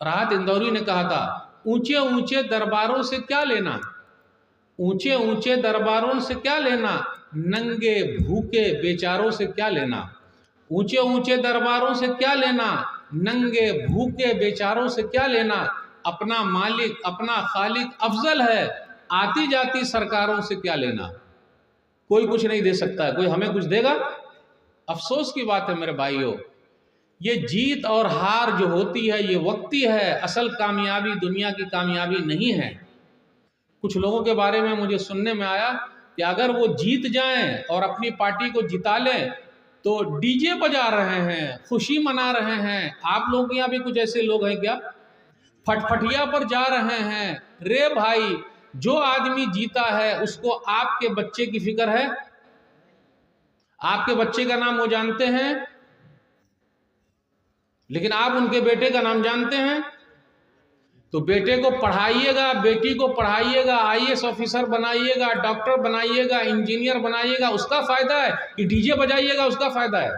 राहत इंदौरी ने कहा था, ऊंचे ऊंचे दरबारों से क्या लेना, ऊंचे ऊंचे दरबारों से क्या लेना, नंगे भूखे बेचारों से क्या लेना। ऊंचे ऊंचे दरबारों से क्या लेना, नंगे भूखे बेचारों से क्या लेना। अपना मालिक अपना खालिक अफजल है, आती जाती सरकारों से क्या लेना। कोई कुछ नहीं दे सकता है, कोई हमें कुछ देगा। अफसोस की बात है मेरे भाइयों, ये जीत और हार जो होती है ये वक्ती है, असल कामयाबी दुनिया की कामयाबी नहीं है। कुछ लोगों के बारे में मुझे सुनने में आया कि अगर वो जीत जाएं और अपनी पार्टी को जिता लें तो डीजे बजा रहे हैं, खुशी मना रहे हैं। आप लोग यहाँ भी कुछ ऐसे लोग हैं क्या? फटफटिया पर जा रहे हैं। रे भाई, जो आदमी जीता है उसको आपके बच्चे की फिक्र है? आपके बच्चे का नाम वो जानते हैं, लेकिन आप उनके बेटे का नाम जानते हैं? तो बेटे को पढ़ाइएगा, बेटी को पढ़ाइएगा, आईएएस ऑफिसर बनाइएगा, डॉक्टर बनाइएगा, इंजीनियर बनाइएगा, उसका फायदा है कि डीजे बजाइएगा उसका फायदा है।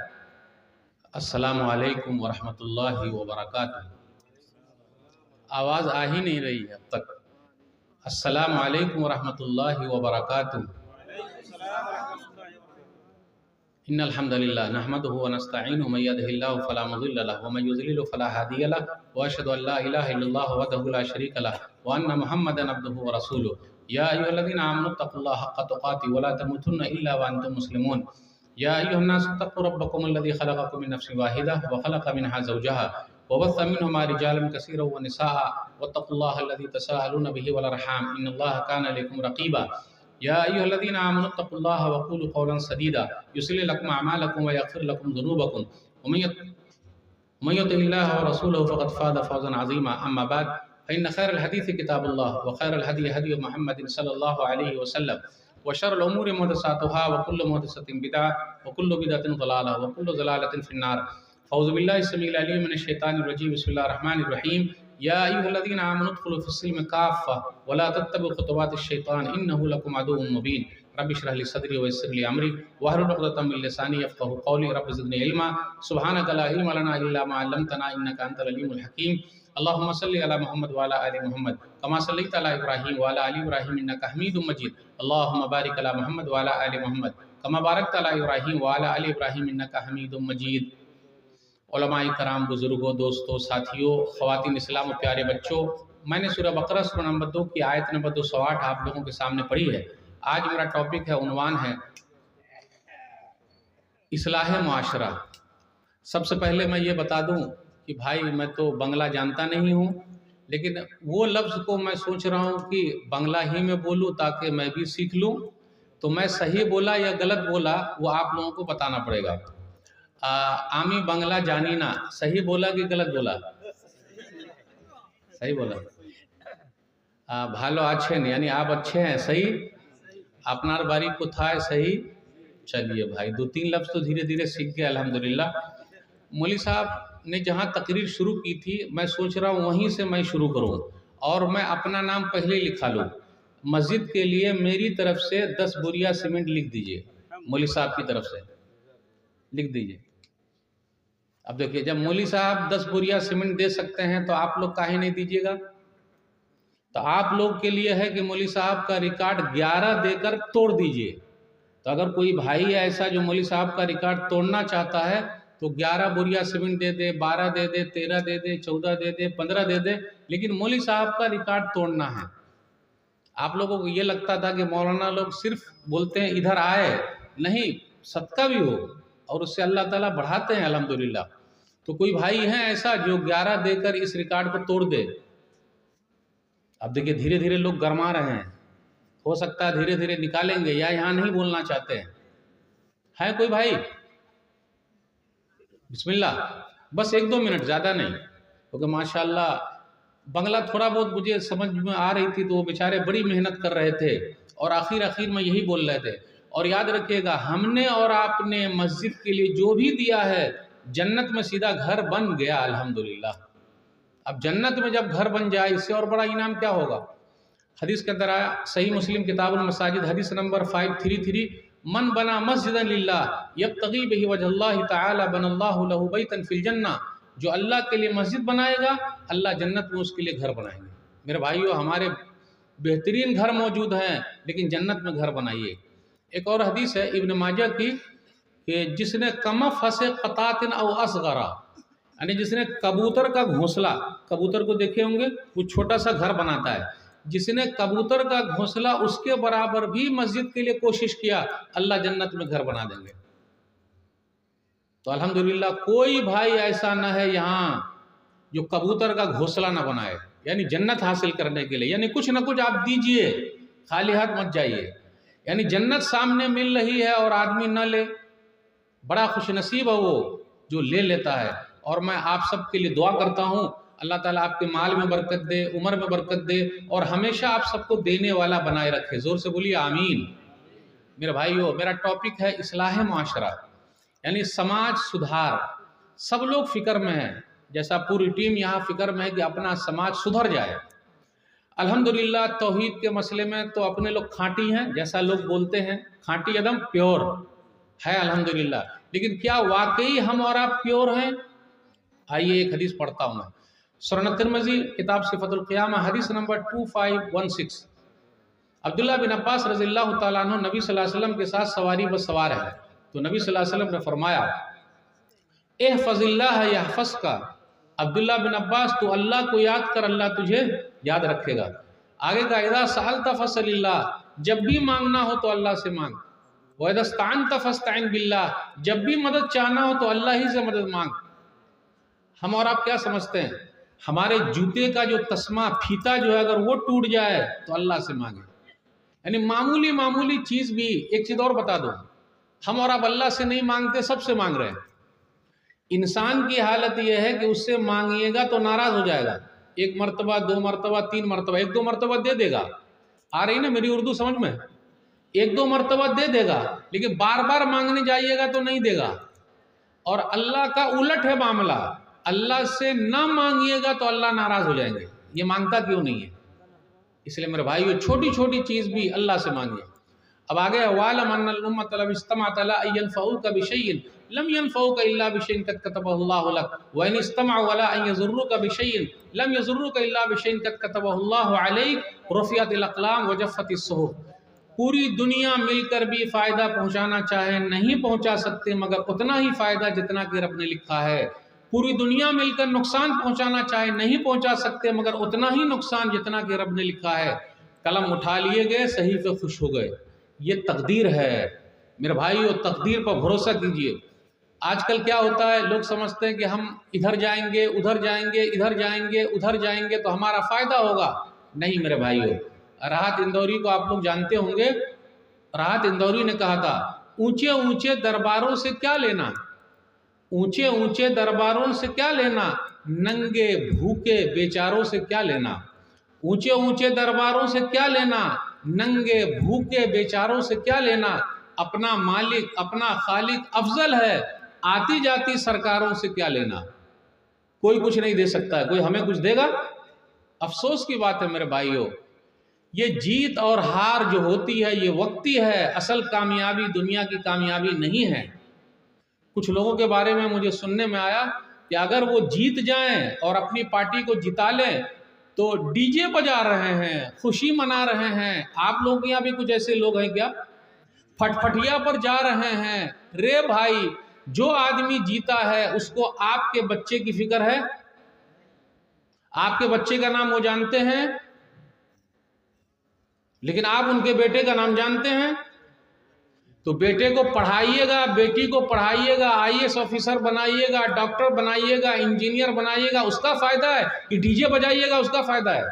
अस्सलामु अलैकुम वरहमतुल्लाहि वबरकातुहू। आवाज आ ही नहीं रही है अब तक। अस्सलामु अलैकुम वरहमतुल्लाहि वबरकातुहू। इन्नल हम्दुलिल्लाह नहमदुहु व नस्तईनुहु व मन यहदिहिल्लाहु फला मुदिल्ल लहु व मन युद्लिलहु फला हादिय लहु व अशहदु अन ला इलाहा इल्लल्लाह वहदहु ला शरीका लहु व अन्न मुहम्मदन अब्दुहु व रसूलुहु। या अय्युहल्लज़ीना आमनु तक़ुल्लाह हक़्क़ तुक़ातिह व ला तमूतुन्ना इल्ला व अन्तुम मुस्लिमून। या अय्युहन नासु इत्तक़ू रब्बकुमुल्लज़ी खलक़कुम मिन नफ्सिन वाहिदा व खलक़ मिनहा ज़ौजहा व बस्स मिनहुमा रिजालन कसीरन व निसाअ वत्तक़ुल्लाह अल्लज़ी तसाअलून बिही वल अरहाम इन्नल्लाहा कान अलैकुम रक़ीबा। या अय्युहल्लज़ीना आमनु तक़ुल्लाह व क़ूलू क़ौलन सदीदा युस्लिह लकुम अअमालकुम व यग़फ़िर लकुम ज़ुनूबकुम व मन युतिइल्लाह व रसूलहु फ़क़द फ़ाज़ फ़ौज़न अज़ीमा। अम्मा बअद फ़इन्न ख़ैरल हदीस किताबुल्लाह व ख़ैरल हदी हदी मुहम्मदिन सल्लल्लाहु अलैहि वसल्लम व शर्रुल उमूरि मुहदसातुहा व कुल्लु मुहदसतिन बिदअह व कुल्लु बिदअतिन ज़लालह व कुल्लु ज़लालतिन फ़िन्नार। फ़ऊज़ु बिल्लाहि समीउल अलीम मिनश शैतानिर रजीम। बिस्मिल्लाहिर रहमानिर रहीम। या अय्युहल्लज़ीना आमनु उद्ख़ुलू फ़िस्सिल्मि काफ़्फ़ा व ला तत्तबिउ ख़ुतुवातिश शैतान इन्नहु लकुम अदुव्वुम मुबीन। रब्बि इश्रह ली सदरी व यस्सिर ली अमरी वहलुल उक़दतम मिन लिसानी यफ़क़हू क़ौली। रब्बि ज़िदनी इल्मा सुब्हानक ला इल्मा लना इल्ला मा अल्लमतना इन्नका अंतल अलीमुल हकीम। अल्लाहुम्मा सल्लि अला मुहम्मद व अला आलि मुहम्मद कमा सल्लैता अला इब्राहीम व अला आलि इब्राहीम इन्नका हमीदुम मजीद। अल्लाहुम्मा बारिक अला मुहम्मद व अला आलि मुहम्मद कमा बारकता अला इब्राहीम व अला आलि इब्राहीम इन्नका हमीदुम मजीद। उलमाए कराम, बुजुर्गों, दोस्तों, साथियों, ख़वातीन इस्लाम और प्यारे बच्चों, मैंने सूरह बकरा सूरह नंबर 2 की आयत नंबर 208 आप लोगों के सामने पढ़ी है। आज मेरा टॉपिक है, उन्वान है इस्लाह मुआशरा। सबसे पहले मैं ये बता दूं कि भाई मैं तो बंगला जानता नहीं हूँ, लेकिन वो लफ्ज़ को मैं सोच रहा हूँ कि बंगला ही में बोलूँ ताकि मैं भी सीख लूँ। तो मैं सही बोला या गलत बोला वो आप लोगों को बताना पड़ेगा। आमी बंगला जानी ना, सही बोला कि गलत बोला? सही बोला। भालो अच्छे नहीं, यानी आप अच्छे हैं, सही। अपनार बारी को था सही। चलिए भाई, 2-3 लफ्ज़ तो धीरे धीरे सीख गए अल्हम्दुलिल्लाह। मौली साहब ने जहाँ तकरीर शुरू की थी, मैं सोच रहा हूँ वहीं से मैं शुरू करूँ और मैं अपना नाम पहले लिखा लूँ। मस्जिद के लिए मेरी तरफ से 10 बोरिया सीमेंट लिख दीजिए, मौली साहब की तरफ से लिख दीजिए। अब देखिए, जब मौली साहब 10 बोरिया सीमेंट दे सकते हैं तो आप लोग काहे नहीं दीजिएगा? तो आप लोग के लिए है कि मौली साहब का रिकॉर्ड 11 देकर तोड़ दीजिए। तो अगर कोई भाई है ऐसा जो मौली साहब का रिकॉर्ड तोड़ना चाहता है तो 11 बोरिया सीमेंट दे दे, 12 दे दे, 13 दे दे, 14 दे दे, 15 दे दे, लेकिन मौली साहब का रिकॉर्ड तोड़ना है। आप लोगों को ये लगता था कि मौलाना लोग सिर्फ बोलते हैं इधर आए, नहीं, सदका भी हो और उससे अल्लाह ताला बढ़ाते हैं अल्हम्दुलिल्लाह। तो कोई भाई है ऐसा जो 11 देकर इस रिकॉर्ड को तोड़ दे? अब देखिए, धीरे धीरे लोग गरमा रहे हैं, हो सकता है धीरे धीरे निकालेंगे या यहाँ नहीं बोलना चाहते हैं। है कोई भाई? बिस्मिल्लाह, बस 1-2 मिनट, ज़्यादा नहीं, क्योंकि माशाल्लाह बंगला थोड़ा बहुत मुझे समझ में आ रही थी तो वो बेचारे बड़ी मेहनत कर रहे थे और आखिर में यही बोल रहे थे। और याद रखिएगा, हमने और आपने मस्जिद के लिए जो भी दिया है, जन्नत में सीधा घर बन गया अल्हम्दुलिल्लाह। अब जन्नत में जब घर बन जाए, इससे और बड़ा इनाम क्या होगा? हदीस के अंदर आया, सही मुस्लिम किताबुल मसाजिद हदीस नंबर 533, मन बना मस्जिदन लिल्लाह यब्तगी बिही वजहल्लाहि तआला बनल्लाहु लहु बैतन फिल जन्नह। जो अल्लाह के लिए मस्जिद बनाएगा, अल्लाह जन्नत में उसके लिए घर बनाएंगे। मेरे भाइयों, हमारे बेहतरीन घर मौजूद हैं, लेकिन जन्नत में घर बनाइए। एक और हदीस है इब्न माजा की कि जिसने कमफ हसे क़तातिन औ असगरा, यानी जिसने कबूतर का घोंसला, कबूतर को देखे होंगे, वो छोटा सा घर बनाता है, जिसने कबूतर का घोंसला उसके बराबर भी मस्जिद के लिए कोशिश किया, अल्लाह जन्नत में घर बना देंगे। तो अल्हम्दुलिल्लाह कोई भाई ऐसा ना है यहाँ जो कबूतर का घोंसला ना बनाए, यानी जन्नत हासिल करने के लिए। यानी कुछ ना कुछ आप दीजिए, खाली हाथ मत जाइए। यानी जन्नत सामने मिल रही है और आदमी न ले, बड़ा खुशनसीब है वो जो ले लेता है। और मैं आप सब के लिए दुआ करता हूँ, अल्लाह ताला आपके माल में बरकत दे, उम्र में बरकत दे और हमेशा आप सबको देने वाला बनाए रखे। ज़ोर से बोलिए आमीन। मेरे भाइयों, मेरा टॉपिक है इस्लाह मुआशरा, यानी समाज सुधार। सब लोग फिक्र में हैं, जैसा पूरी टीम यहाँ फिक्र में है कि अपना समाज सुधर जाए। अल्हम्दुलिल्लाह तौहीद के मसले में तो अपने लोग खांटी हैं, जैसा लोग बोलते हैं, खांटी एकदम प्योर है अल्हम्दुलिल्लाह। लेकिन क्या वाकई हम और आप प्योर हैं? आइए एक हदीस पढ़ता हूँ मैं। सुनन तिरमिज़ी किताब सिफ़तुल क़ियामा हदीस नंबर 2516। अब्दुल्लाह बिन अब्बास रज़ियल्लाहु ताला अन्हु नबी सल्लल्लाहु अलैहि वसल्लम के साथ सवारी पर सवार है, तो नबी सल्लल्लाहु अलैहि वसल्लम ने फरमाया, इहफ़ज़िल्लाह यहफ़ज़का। अब्दुल्लाह बिन अब्बास, तू अल्लाह को याद कर, अल्लाह तुझे याद रखेगा। आगे का इज़ा सअल्ता फ़सअलिल्लाह, जब भी मांगना हो तो अल्लाह से मांग। व इज़ा इस्तअनता फ़स्तअइन बिल्लाह, जब भी मदद चाहना हो तो अल्लाह ही से मदद मांग। हम और आप क्या समझते हैं? हमारे जूते का जो तस्मा फीता जो है, अगर वो टूट जाए तो अल्लाह से मांगे। यानी मामूली मामूली चीज़ भी। एक चीज़ और बता दो, हम और आप अल्लाह से नहीं मांगते, सबसे मांग रहे हैं। इंसान की हालत यह है कि उससे मांगिएगा तो नाराज़ हो जाएगा। एक मरतबा, दो मरतबा, तीन मरतबा, एक दो मरतबा दे देगा। आ रही ना मेरी उर्दू समझ में? एक दो मरतबा दे देगा, लेकिन बार बार मांगने जाइएगा तो नहीं देगा। और अल्लाह का उलट है मामला, अल्लाह से ना मांगिएगा तो अल्लाह नाराज़ हो जाएंगे। ये मांगता क्यों नहीं है? इसलिए मेरे भाइयों, छोटी छोटी चीज़ भी अल्लाह से मांगिए। अब आगे वालम अन्नल उम्मत लव इज्तमअत अला अन यनफ़ऊका बिशैइन लम यनफ़ऊका इल्ला बिशैइन क़द कतबहुल्लाहु लक व इन इज्तमअू अला अन यज़ुर्रुका बिशैइन लम यज़ुर्रुका इल्ला बिशैइन क़द कतबहुल्लाहु अलैक रुफ़िअतिल अक़लाम व जफ़्फ़तिस सुहुफ़। पूरी दुनिया मिलकर भी फ़ायदा पहुँचाना चाहे नहीं पहुँचा सकते, मगर उतना ही फ़ायदा जितना कि रब ने लिखा है। पूरी दुनिया मिलकर नुकसान पहुँचाना चाहे नहीं पहुँचा सकते, मगर उतना ही नुकसान जितना कि रब ने लिखा है। कलम उठा लिए गए, सहीफ़े खुश हो गए। ये तकदीर है मेरे भाइयों, तकदीर पर भरोसा कीजिए। आजकल क्या होता है, लोग समझते हैं कि हम इधर जाएंगे, उधर जाएंगे, इधर जाएंगे, उधर जाएंगे तो हमारा फ़ायदा होगा। नहीं मेरे भाइयों, राहत इंदौरी को आप लोग जानते होंगे। राहत इंदौरी ने कहा था, ऊंचे ऊंचे दरबारों से क्या लेना, ऊंचे ऊंचे दरबारों से क्या लेना, नंगे भूखे बेचारों से क्या लेना। ऊंचे ऊंचे दरबारों से क्या लेना, नंगे भूखे बेचारों से क्या लेना। अपना मालिक, अपना खालिक अफजल है, आती जाती सरकारों से क्या लेना। कोई कुछ नहीं दे सकता है, कोई हमें कुछ देगा? अफसोस की बात है मेरे भाइयों। ये जीत और हार जो होती है ये वक्ती है, असल कामयाबी दुनिया की कामयाबी नहीं है। कुछ लोगों के बारे में मुझे सुनने में आया कि अगर वो जीत जाएं और अपनी पार्टी को जिता लें तो डीजे बजा रहे हैं, खुशी मना रहे हैं। आप लोग यहाँ भी कुछ ऐसे लोग हैं क्या? फटफटिया पर जा रहे हैं। रे भाई, जो आदमी जीता है उसको आपके बच्चे की फिक्र है? आपके बच्चे का नाम वो जानते हैं, लेकिन आप उनके बेटे का नाम जानते हैं? तो बेटे को पढ़ाइएगा, बेटी को पढ़ाइएगा, IAS ऑफिसर बनाइएगा, डॉक्टर बनाइएगा, इंजीनियर बनाइएगा, उसका फायदा है कि डीजे बजाइएगा उसका फायदा है?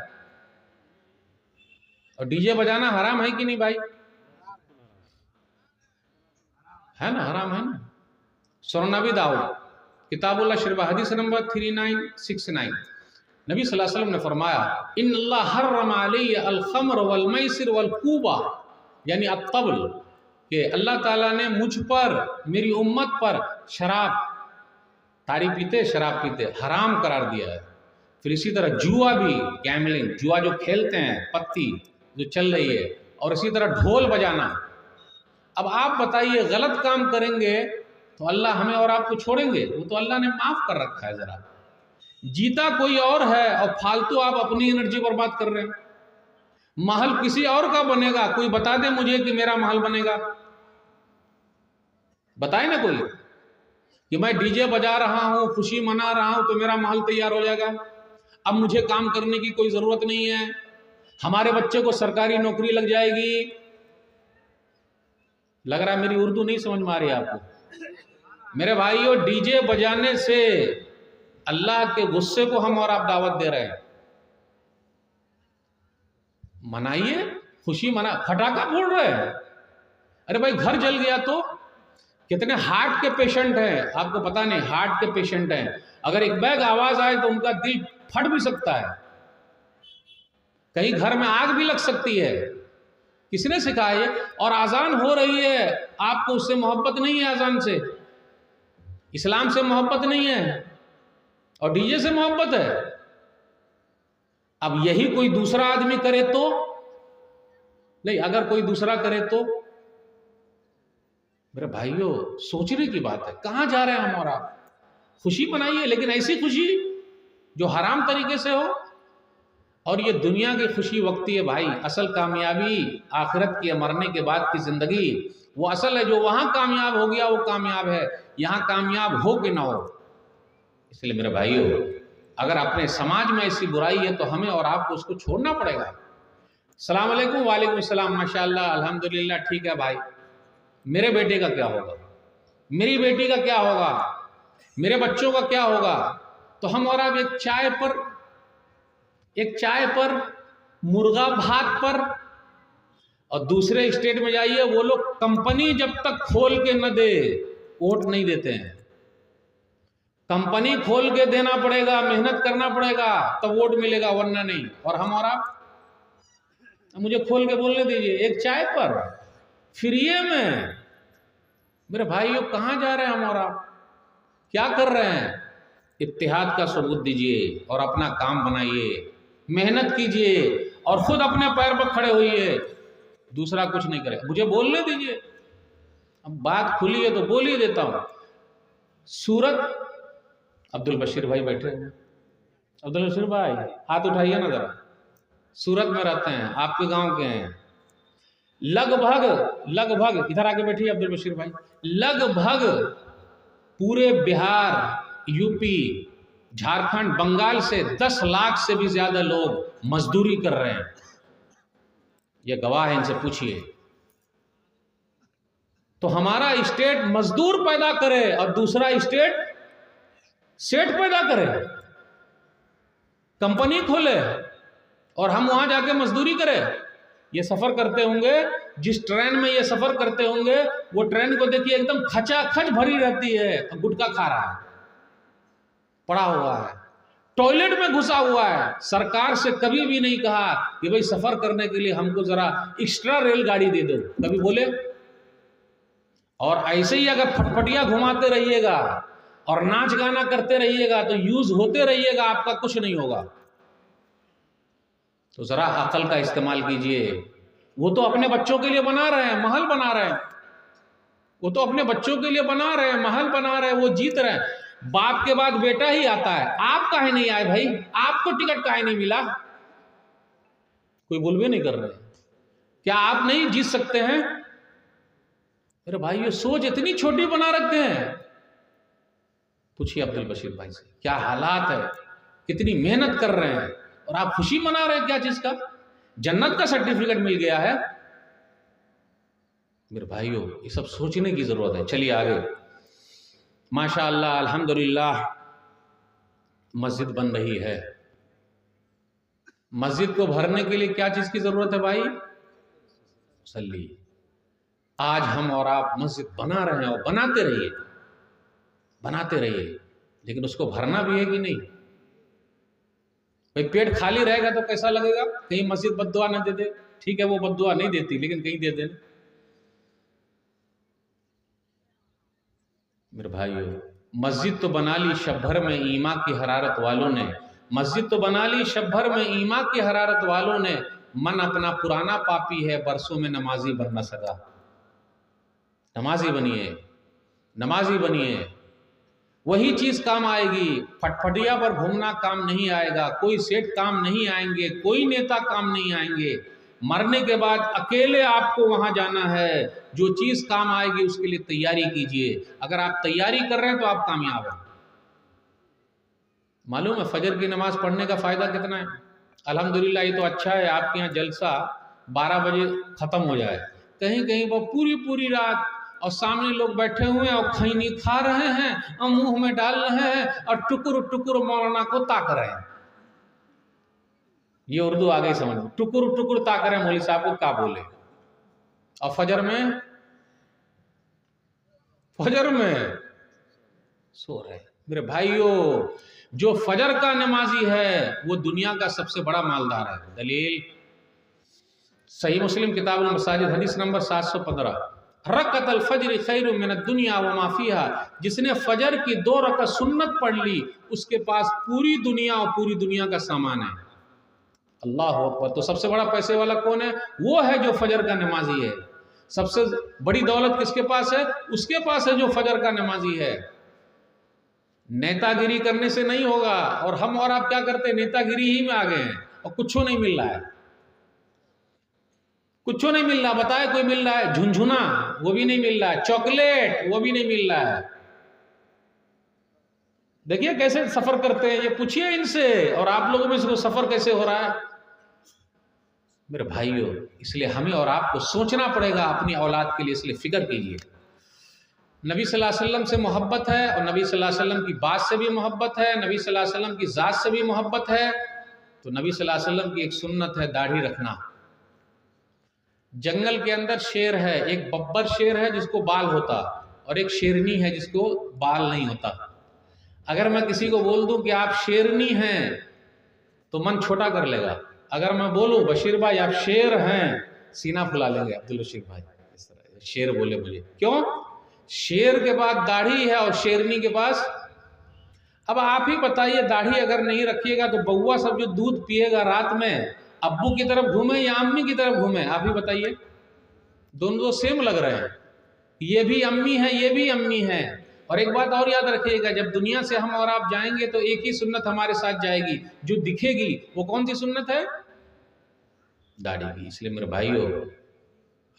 और डीजे बजाना हराम है कि नहीं भाई? है ना, हराम है ना। सुनन अबी दाऊद किताबुल अशरिबा हदीस नंबर 3969। नबी सल्लल्लाहु अलैहि वसल्लम ने फरमाया, इन्नल्लाह हर्रम अलैया अल खम्र वल मैसिर वल कूबा, यानी अत्तबल, कि अल्लाह ताला ने मुझ पर, मेरी उम्मत पर शराब, तारी पीते, शराब पीते हराम करार दिया है। फिर इसी तरह जुआ भी, गैमलिंग, जुआ जो खेलते हैं, पत्ती जो चल रही है, और इसी तरह ढोल बजाना। अब आप बताइए, गलत काम करेंगे तो अल्लाह हमें और आपको छोड़ेंगे? वो तो अल्लाह ने माफ़ कर रखा है। ज़रा जीता कोई और है और फालतू आप अपनी एनर्जी बर्बाद कर रहे हैं। महल किसी और का बनेगा, कोई बता दे मुझे कि मेरा महल बनेगा, बताए ना कोई कि मैं डीजे बजा रहा हूं, खुशी मना रहा हूं तो मेरा महल तैयार हो जाएगा। अब मुझे काम करने की कोई जरूरत नहीं है, हमारे बच्चे को सरकारी नौकरी लग जाएगी। लग रहा है मेरी उर्दू नहीं समझ में आ रही आपको। मेरे भाइयों, डीजे बजाने से अल्लाह के गुस्से को हम और आप दावत दे रहे हैं। मनाइए, खुशी मना, फटाका फोड़ रहे हैं। अरे भाई घर जल गया तो कितने हार्ट के पेशेंट हैं आपको पता नहीं, हार्ट के पेशेंट हैं, अगर एक बैग आवाज आए तो उनका दिल फट भी सकता है, कहीं घर में आग भी लग सकती है। किसने सिखाया ये? और आजान हो रही है, आपको उससे मोहब्बत नहीं है, आजान से, इस्लाम से मोहब्बत नहीं है और डीजे से मोहब्बत है। अब यही कोई दूसरा आदमी करे तो नहीं, अगर कोई दूसरा करे तो मेरे भाइयों सोचने की बात है, कहां जा रहे हैं हम और आप। खुशी मनाइए, लेकिन ऐसी खुशी जो हराम तरीके से हो। और ये दुनिया की खुशी वक्ती है भाई, असल कामयाबी आखिरत की, मरने के बाद की जिंदगी वो असल है। जो वहां कामयाब हो गया वो कामयाब है, यहां कामयाब हो कि ना हो। इसलिए मेरे भाइयों, अगर अपने समाज में ऐसी बुराई है तो हमें और आपको उसको छोड़ना पड़ेगा। अस्सलाम वालेकुम। वालेकुम सलाम। माशाअल्लाह, अल्हम्दुलिल्लाह, ठीक है भाई। मेरे बेटे का क्या होगा, मेरी बेटी का क्या होगा, मेरे बच्चों का क्या होगा? तो हम और आप एक चाय पर, मुर्गा भात पर, और दूसरे स्टेट में जाइए, वो लोग कंपनी जब तक खोल के न दे वोट नहीं देते हैं। कंपनी खोल के देना पड़ेगा, मेहनत करना पड़ेगा, तब वोट मिलेगा, वरना नहीं। और हम और आप, मुझे खोल के बोलने दीजिए, एक चाय पर फ्री में। मेरे भाइयों कहां जा रहे हैं हम और आप, क्या कर रहे हैं? इत्तेहाद का सबूत दीजिए और अपना काम बनाइए, मेहनत कीजिए और खुद अपने पैर पर खड़े होइए, दूसरा कुछ नहीं करे। मुझे बोलने दीजिए, अब बात खुली है तो बोल ही देता हूं। सूरत, अब्दुल बशीर भाई बैठे हैं, अब्दुल बशीर भाई हाथ उठाइए ना जरा। सूरत में रहते हैं, आपके गांव के हैं, लगभग इधर आके बैठिए अब्दुल बशीर भाई, लगभग पूरे बिहार, यूपी, झारखंड, बंगाल से 10 लाख से भी ज्यादा लोग मजदूरी कर रहे हैं। ये गवाह है, इनसे पूछिए। तो हमारा स्टेट मजदूर पैदा करे और दूसरा स्टेट सेठ पैदा करे, कंपनी खोले और हम वहां जाके मजदूरी करें। ये सफर करते होंगे, जिस ट्रेन में ये सफर करते होंगे, वो ट्रेन को देखिए एकदम खचाखच भरी रहती है, गुटखा खा रहा है, पड़ा हुआ है, टॉयलेट में घुसा हुआ है। सरकार से कभी भी नहीं कहा कि भाई सफर करने के लिए हमको जरा एक्स्ट्रा रेलगाड़ी दे दो, कभी बोले? और ऐसे ही अगर फटफटिया घुमाते रहिएगा और नाच गाना करते रहिएगा तो यूज होते रहिएगा, आपका कुछ नहीं होगा। तो जरा अकल का इस्तेमाल कीजिए। वो तो अपने बच्चों के लिए बना रहे हैं, महल बना रहे हैं, वो तो अपने बच्चों के लिए बना रहे हैं, महल बना रहे हैं, वो जीत रहे हैं। बाप के बाद बेटा ही आता है, आप काहे नहीं आए भाई? आपको टिकट काहे नहीं मिला? कोई बोलवे नहीं कर रहे। क्या आप नहीं जीत सकते हैं? अरे भाई, ये सोच इतनी छोटी बना रखते हैं। पूछिए अब्दुल बशीर भाई से, क्या हालात है, कितनी मेहनत कर रहे हैं और आप खुशी मना रहे हैं क्या चीज का? जन्नत का सर्टिफिकेट मिल गया है। मेरे भाइयों, ये सब सोचने की जरूरत है। चलिए आगे। माशाअल्लाह, अल्हम्दुलिल्लाह, मस्जिद बन रही है। मस्जिद को भरने के लिए क्या चीज की जरूरत है भाई? मुसल्ली। आज हम और आप मस्जिद बना रहे हैं और बनाते रहिए, बनाते रहिए, लेकिन उसको भरना भी है कि नहीं? भाई पेट खाली रहेगा तो कैसा लगेगा? कहीं मस्जिद बद्दुआ ना दे दे। ठीक है, वो बद्दुआ नहीं देती, लेकिन कहीं दे दे। मेरे भाइयों, मस्जिद तो बना ली शब भर में ईमा की हरारत वालों ने, मस्जिद तो बना ली शब भर में ईमा की हरारत वालों ने, मन अपना पुराना पापी है, बरसों में नमाजी बन न सका। नमाजी बनिए, नमाजी बनिए। वही चीज़ काम आएगी। फटफटिया पर घूमना काम नहीं आएगा, कोई सेठ काम नहीं आएंगे, कोई नेता काम नहीं आएंगे। मरने के बाद अकेले आपको वहां जाना है। जो चीज़ काम आएगी उसके लिए तैयारी कीजिए। अगर आप तैयारी कर रहे हैं तो आप कामयाब हैं। मालूम है फजर की नमाज पढ़ने का फ़ायदा कितना है? अल्हम्दुलिल्लाह, ये तो अच्छा है आपके यहाँ जलसा 12 बजे ख़त्म हो जाए। कहीं कहीं वो पूरी पूरी रात और सामने लोग बैठे हुए हैं और खैनी खा रहे हैं और मुंह में डाल रहे हैं और टुकुर टुकुर मौलाना को ताक रहे हैं। ये उर्दू आ गई समझ में, टुकुर टुकुर ताक रहे हैं मौलवी साहब को क्या बोले। और फजर में सो रहे। मेरे भाइयों, जो फजर का नमाजी है वो दुनिया का सबसे बड़ा मालदार है। दलील सही मुस्लिम किताबुल मसाजिद हदीस नंबर 715, रकअतल फज्र खैरुम मिनद दुनिया व मा फीहा। जिसने फजर की 2 रकअत सुन्नत पढ़ ली उसके पास पूरी दुनिया और पूरी दुनिया का सामान है। अल्लाह अकबर। तो सबसे बड़ा पैसे वाला कौन है? वो है जो फजर का नमाजी है। सबसे बड़ी दौलत किसके पास है? उसके पास है जो फजर का नमाजी है। नेतागिरी करने से नहीं होगा। और हम और आप क्या करते हैं? नेतागिरी ही में आ गए हैं और कुछ नहीं मिल रहा है, कुछ नहीं मिल रहा। बताए कोई मिल रहा है? झुनझुना वो भी नहीं मिल रहा है, चॉकलेट वो भी नहीं मिल रहा है। देखिए कैसे सफर करते हैं, ये पूछिए इनसे। और आप लोगों में से सफर कैसे हो रहा है? मेरे भाइयों, इसलिए हमें और आपको सोचना पड़ेगा अपनी औलाद के लिए। इसलिए फिक्र कीजिए। नबी सल्लल्लाहु अलैहि वसल्लम से मोहब्बत है और नबी सल्लल्लाहु अलैहि वसल्लम की बात से भी मोहब्बत है, नबी सल्लल्लाहु अलैहि वसल्लम की ज़ात से भी मोहब्बत है। तो नबी सल्लल्लाहु अलैहि वसल्लम की एक सुन्नत है दाढ़ी रखना। जंगल के अंदर शेर है, एक बब्बर शेर है जिसको बाल होता और एक शेरनी है जिसको बाल नहीं होता। अगर मैं किसी को बोल दूं कि आप शेरनी हैं तो मन छोटा कर लेगा। अगर मैं बोलूं बशीर भाई आप शेर हैं, सीना फुला लेंगे। अब्दुल बशीर भाई इस तरह शेर बोले मुझे, क्यों? शेर के पास दाढ़ी है और शेरनी के पास। अब आप ही बताइए, दाढ़ी अगर नहीं रखिएगा तो बउआ सब जो दूध पिएगा रात में, अब्बू की तरफ घूमे या अम्मी की तरफ घूमे? आप ही बताइए। दोनों तो सेम लग रहे हैं, ये भी अम्मी है ये भी अम्मी है। और एक बात और याद रखिएगा, जब दुनिया से हम और आप जाएंगे तो एक ही सुन्नत हमारे साथ जाएगी जो दिखेगी। वो कौन सी सुन्नत है? दाढ़ी की। इसलिए मेरे भाइयों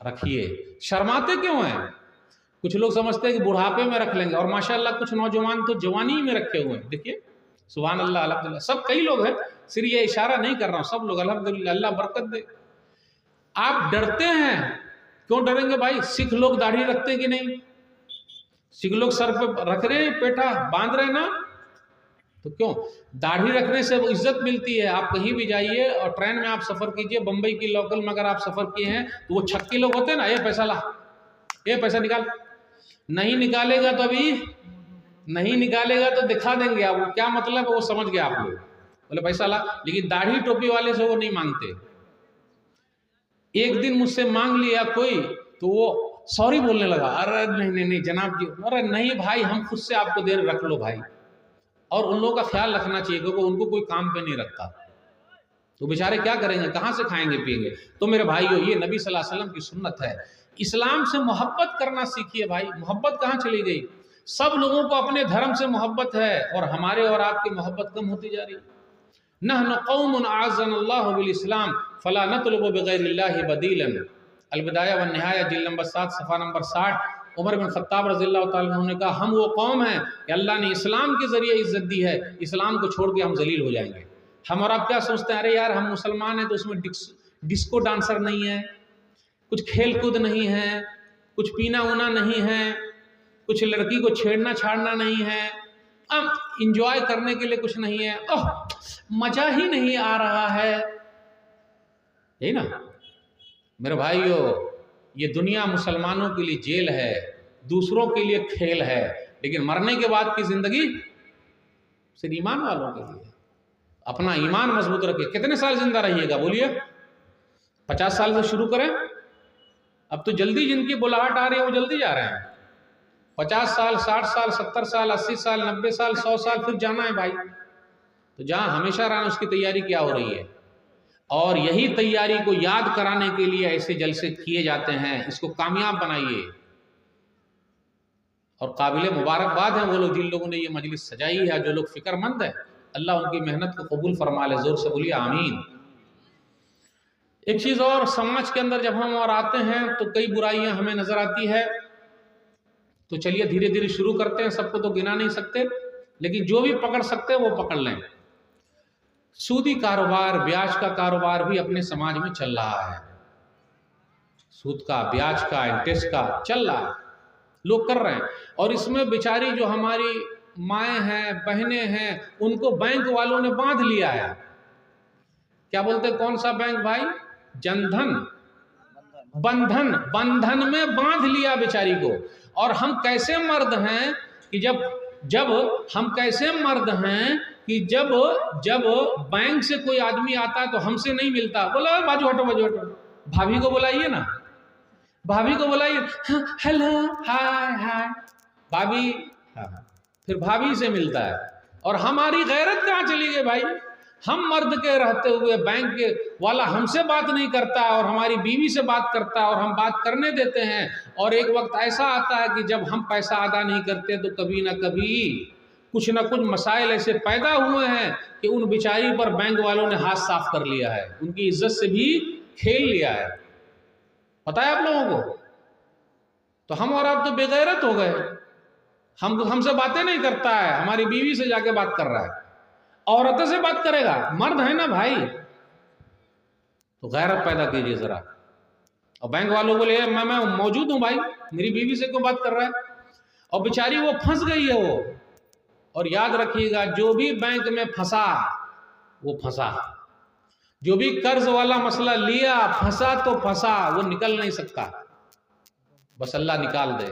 रखिए। शर्माते क्यों हैं? कुछ लोग समझते हैं कि बुढ़ापे में रख लेंगे, और माशाल्लाह कुछ नौजवान तो जवानी में रखे हुए हैं। देखिए सुभान अल्लाह अल्हम्दुलिल्लाह, सब कई लोग हैं, सिर्फ ये इशारा नहीं कर रहा हूँ, सब लोग अल्हम्दुलिल्लाह, अल्लाह बरकत दे। आप डरते हैं, क्यों डरेंगे भाई? सिख लोग दाढ़ी रखते कि नहीं? सिख लोग सर पे रख रहे हैं, पेटा बांध रहे ना, तो क्यों? दाढ़ी रखने से इज्जत मिलती है। आप कहीं भी जाइए और ट्रेन में आप सफर कीजिए, बंबई की लोकल में अगर आप सफर किए हैं तो वो छक्के लोग होते हैं ना, ये पैसा ला, ये पैसा निकाल। नहीं निकालेगा तो अभी नहीं निकालेगा तो दिखा देंगे आप, क्या मतलब है वो समझ गए आप लोग, बोले पैसा ला। लेकिन दाढ़ी टोपी वाले से वो नहीं मांगते। एक दिन मुझसे मांग लिया कोई तो वो सॉरी बोलने लगा, अरे नहीं नहीं नहीं जनाब जी, अरे नहीं भाई हम खुद से आपको दे रख लो भाई। और उन लोगों का ख्याल रखना चाहिए क्योंकि उनको कोई काम पे नहीं रखता, तो बेचारे क्या करेंगे, कहाँ से खाएंगे पिएंगे। तो मेरे भाइयों ये नबी सल्लल्लाहु अलैहि वसल्लम की सुन्नत है। इस्लाम से मोहब्बत करना सीखिए भाई। मोहब्बत कहाँ चली गई? सब लोगों को अपने धर्म से मोहब्बत है और हमारे और आपकी मोहब्बत कम होती जा रही है। नहनु कौमुन आज़्ज़नल्लाहु बिल इस्लाम फला नतलुबु बिगैरिल्लाहि बदीलन। अल-बिदाया व निहाया जिल्द नंबर 7 सफ़ा नंबर 60। उमर बिन खत्ताब रज़ियल्लाहु ताला अन्हु ने कहा, हम वो कौम हैं कि अल्लाह ने इस्लाम के ज़रिए इज़्ज़त दी है, इस्लाम को छोड़ के हम जलील हो जाएंगे। हम और आप क्या सोचते हैं, अरे यार हम मुसलमान हैं तो उसमें डिस्को डांसर नहीं है, कुछ खेल कूद नहीं है, कुछ पीना ऊना नहीं है, कुछ लड़की को छेड़ना छाड़ना नहीं है, अब इंजॉय करने के लिए कुछ नहीं है, ओह मजा ही नहीं आ रहा है, यही ना। मेरे भाइयों ये दुनिया मुसलमानों के लिए जेल है, दूसरों के लिए खेल है, लेकिन मरने के बाद की जिंदगी सिर्फ ईमान वालों के लिए। अपना ईमान मजबूत रखिए। कितने साल जिंदा रहिएगा बोलिए? 50 साल से शुरू करें। अब तो जल्दी जिनकी बुलाहट आ रही है वो जल्दी जा रहे हैं। 50 साल 60 साल 70 साल 80 साल 90 साल 100 साल फिर जाना है भाई। तो जहाँ हमेशा रहना उसकी तैयारी क्या हो रही है, और यही तैयारी को याद कराने के लिए ऐसे जलसे किए जाते हैं। इसको कामयाब बनाइए। और काबिल मुबारकबाद हैं वो लोग जिन लोगों ने ये मजलिस सजाई है, जो लोग फिक्रमंद हैं, अल्लाह उनकी मेहनत को कबूल फरमा ले। जोर से बोलिए आमीन। एक चीज़ और, समाज के अंदर जब हम और आते हैं तो कई बुराइयां हमें नजर आती है। तो चलिए धीरे धीरे शुरू करते हैं, सबको तो गिना नहीं सकते, लेकिन जो भी पकड़ सकते हैं वो पकड़ लें। सूदी कारोबार, ब्याज का कारोबार भी अपने समाज में चल रहा है। सूद का, ब्याज का, इंटरेस्ट का चल रहा है, लोग कर रहे हैं। और इसमें बेचारी जो हमारी माएँ हैं, बहनें हैं, उनको बैंक वालों ने बांध लिया है। क्या बोलते, कौन सा बैंक भाई? जनधन, बंधन, बंधन में बांध लिया बेचारी को। और हम कैसे मर्द हैं कि जब हम कैसे मर्द हैं कि जब बैंक से कोई आदमी आता है तो हमसे नहीं मिलता, बोला बाजू हटो, बाजू हटो, भाभी को बुलाइए ना, भाभी को बुलाइए, हेलो हाय हाय भाभी, फिर भाभी से मिलता है। और हमारी गैरत कहाँ चली गई भाई? हम मर्द के रहते हुए बैंक के वाला हमसे बात नहीं करता और हमारी बीवी से बात करता है और हम बात करने देते हैं। और एक वक्त ऐसा आता है कि जब हम पैसा अदा नहीं करते तो कभी ना कभी कुछ ना कुछ मसाइल ऐसे पैदा हुए हैं कि उन बेचारी पर बैंक वालों ने हाथ साफ कर लिया है, उनकी इज्जत से भी खेल लिया है। पता है आप लोगों को? तो हम और आप तो बेगैरत हो गए। हमसे बातें नहीं करता है, हमारी बीवी से जाके बात कर रहा है, औरतों से बात करेगा। मर्द है ना भाई, तो गैरत पैदा कीजिए जरा। और बैंक वालों को ले, मैं मौजूद हूं भाई, मेरी बीवी से क्यों बात कर रहा है? और बेचारी वो फंस गई है वो। और याद रखिएगा, जो भी बैंक में फंसा वो फंसा, जो भी कर्ज वाला मसला लिया फंसा तो फंसा, वो निकल नहीं सकता, बस अल्लाह निकाल दे।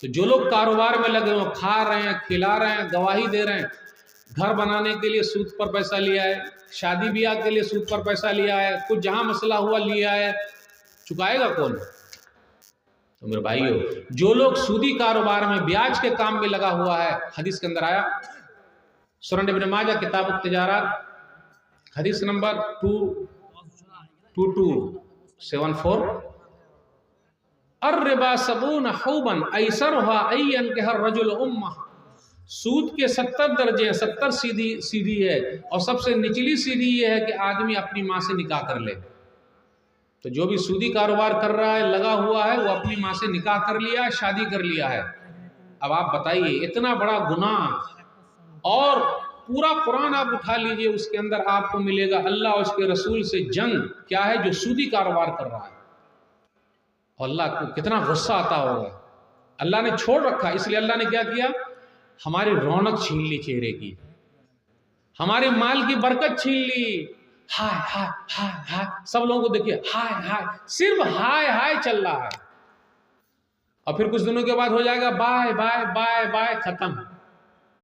तो जो लोग कारोबार में लगे हुए, खा रहे हैं, खिला रहे हैं, गवाही दे रहे हैं, घर बनाने के लिए सूद पर पैसा लिया है, शादी ब्याह के लिए सूद पर पैसा लिया है, कुछ जहां मसला हुआ लिया है, चुकाएगा कौन? तो मेरे भाइयों, जो लोग सूदी कारोबार में, ब्याज के काम में लगा हुआ है, हदीस के अंदर आया, सुनन इब्न माजा किताब तिजारत, हदीस नंबर 2274, अर्रिबा सबून हौबन ऐसरहा अय्यन के हर रजुल उम्मा। सूद के 70 दर्जे हैं, 70 सीढ़ी है, और सबसे निचली सीढ़ी ये है कि आदमी अपनी माँ से निकाह कर ले। तो जो भी सूदी कारोबार कर रहा है, लगा हुआ है, वो अपनी माँ से निकाह कर लिया है, शादी कर लिया है। अब आप बताइए, इतना बड़ा गुनाह। और पूरा कुरान आप उठा लीजिए, उसके अंदर आपको मिलेगा अल्लाह और उसके रसूल से जंग क्या है, जो सूदी कारोबार कर रहा है। और अल्लाह को कितना गुस्सा आता होगा। अल्लाह ने छोड़ रखा, इसलिए अल्लाह ने क्या किया, हमारी रौनक छीन ली चेहरे की, हमारे माल की बरकत छीन ली। हाय हाय हाय हाय, सब लोगों को देखिए हाय हाय, सिर्फ हाय हाय चल रहा है। और फिर कुछ दिनों के बाद हो जाएगा बाय बाय बाय बाय, खत्म।